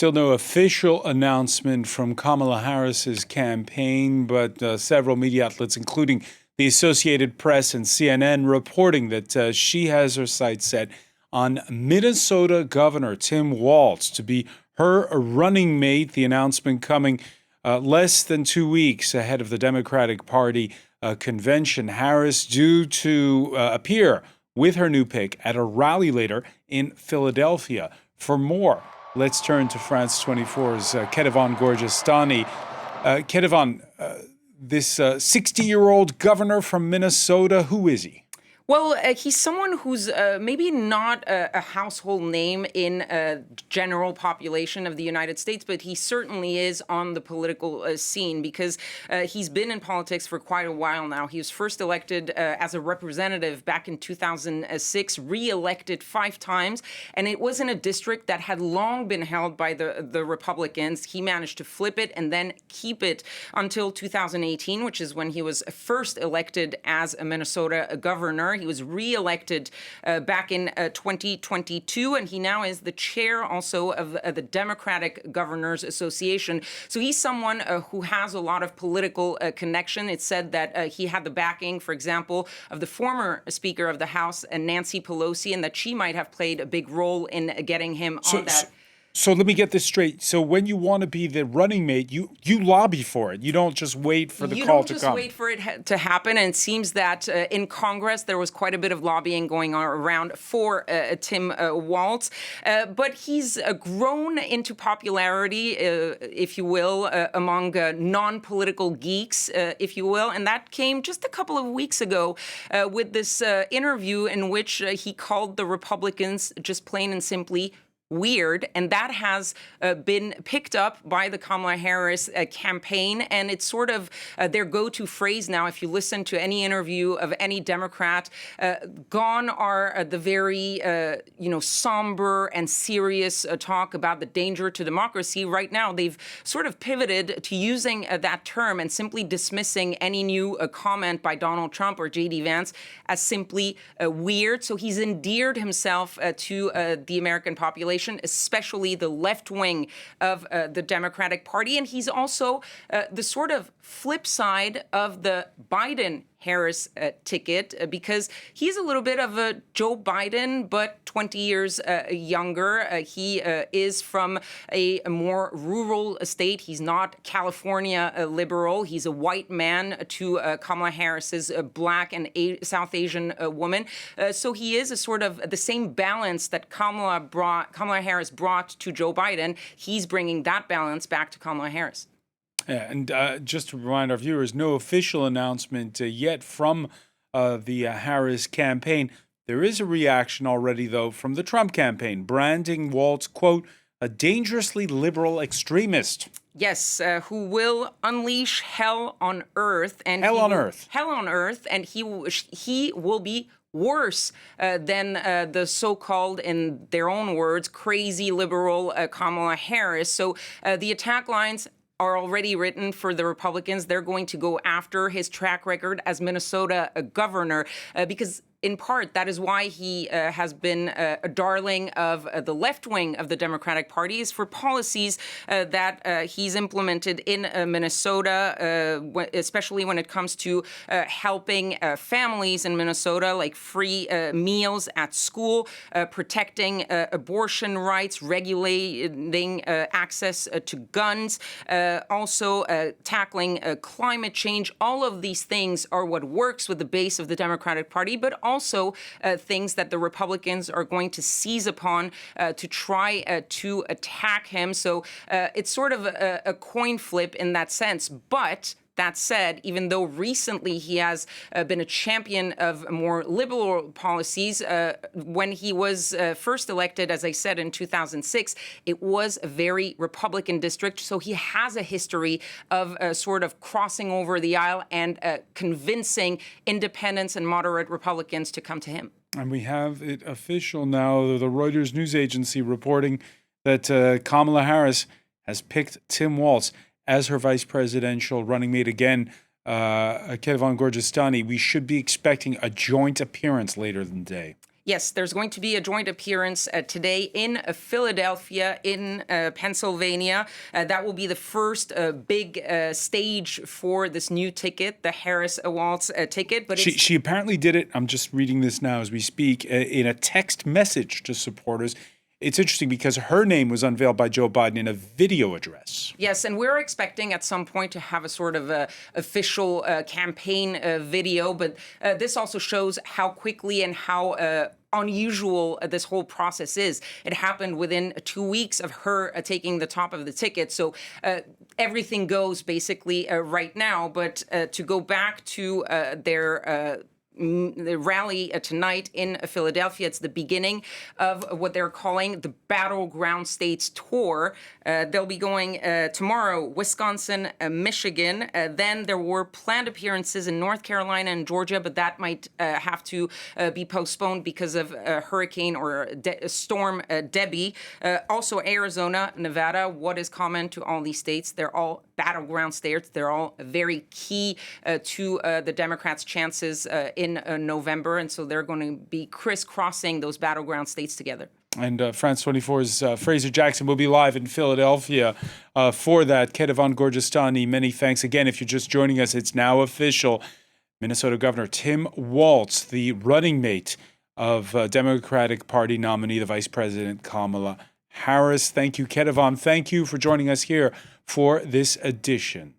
Still no official announcement from Kamala Harris's campaign, but several media outlets, including the Associated Press and CNN, reporting that she has her sights set on Minnesota Governor Tim Walz to be her running mate. The announcement coming less than 2 weeks ahead of the Democratic Party convention. Harris due to appear with her new pick at a rally later in Philadelphia. For more, let's turn to France 24's Kethevane Gorjestani. Kethevane, this 60-year-old governor from Minnesota, who is he? Well, he's someone who's maybe not a household name in general population of the United States, but he certainly is on the political scene because he's been in politics for quite a while now. He was first elected as a representative back in 2006, re-elected 5 times, and it was in a district that had long been held by the Republicans. He managed to flip it and then keep it until 2018, which is when he was first elected as a Minnesota governor. He was re-elected back in 2022, and he now is the chair also of the Democratic Governors Association. So he's someone who has a lot of political connection. It's said that he had the backing, for example, of the former Speaker of the House, Nancy Pelosi, and that she might have played a big role in getting him on that. So let me get this straight. So when you want to be the running mate, you lobby for it. You don't just wait for the call to come. You don't just wait for it to happen. And it seems that in Congress, there was quite a bit of lobbying going on around for Tim Walz. But he's grown into popularity, if you will, among non-political geeks, if you will. And that came just a couple of weeks ago with this interview in which he called the Republicans just plain and simply weird, and that has been picked up by the Kamala Harris campaign, and it's sort of their go-to phrase now. If you listen to any interview of any Democrat, gone are the very somber and serious talk about the danger to democracy. Right now, they've sort of pivoted to using that term and simply dismissing any new comment by Donald Trump or J.D. Vance as simply weird. So he's endeared himself to the American population, especially the left wing of the Democratic Party. And he's also the sort of flip side of the Biden-Harris ticket because he's a little bit of a Joe Biden, but 20 years younger. He is from a more rural state. He's not California liberal. He's a white man to Kamala Harris's black and South Asian woman. So he is a sort of the same balance that Kamala Harris brought to Joe Biden. He's bringing that balance back to Kamala Harris. Yeah, and just to remind our viewers, no official announcement yet from the Harris campaign. There is a reaction already, though, from the Trump campaign, branding Walz, quote, a dangerously liberal extremist. Yes, who will unleash hell on earth. And hell on earth. Hell on earth, and he will be worse than the so-called, in their own words, crazy liberal Kamala Harris. So the attack lines are already written for the Republicans. They're going to go after his track record as Minnesota governor because in part, that is why he has been a darling of the left wing of the Democratic Party, is for policies that he's implemented in Minnesota, especially when it comes to helping families in Minnesota, like free meals at school, protecting abortion rights, regulating access to guns, also tackling climate change. All of these things are what works with the base of the Democratic Party, but also things that the Republicans are going to seize upon to try to attack him. So it's sort of a coin flip in that sense. But that said, even though recently he has been a champion of more liberal policies, when he was first elected, as I said, in 2006, it was a very Republican district. So he has a history of sort of crossing over the aisle and convincing independents and moderate Republicans to come to him. And we have it official now, the Reuters news agency reporting that Kamala Harris has picked Tim Walz as her vice presidential running mate again. Kethevane Gorjestani, we should be expecting a joint appearance later in the day. Yes, there's going to be a joint appearance today in Philadelphia, in Pennsylvania. That will be the first big stage for this new ticket, the Harris-Walz ticket. But she apparently did it, I'm just reading this now as we speak, in a text message to supporters. It's interesting because her name was unveiled by Joe Biden in a video address. Yes, and we're expecting at some point to have a sort of official campaign video, but this also shows how quickly and how unusual this whole process is. It happened within 2 weeks of her taking the top of the ticket, so everything goes basically right now. But to go back to their the rally tonight in Philadelphia. It's the beginning of what they're calling the Battleground States Tour. They'll be going tomorrow, Wisconsin, Michigan. Then there were planned appearances in North Carolina and Georgia, but that might have to be postponed because of hurricane or storm Debbie. Also Arizona, Nevada. What is common to all these states? They're all battleground states. They're all very key to the Democrats' chances in November, and so they're going to be crisscrossing those battleground states together. And France 24's Fraser Jackson will be live in Philadelphia for that. Kethevane Gorjestani, many thanks again. If you're just joining us, it's now official. Minnesota Governor Tim Walz, the running mate of Democratic Party nominee, the Vice President Kamala Harris. Thank you, Kethevane. Thank you for joining us here for this edition.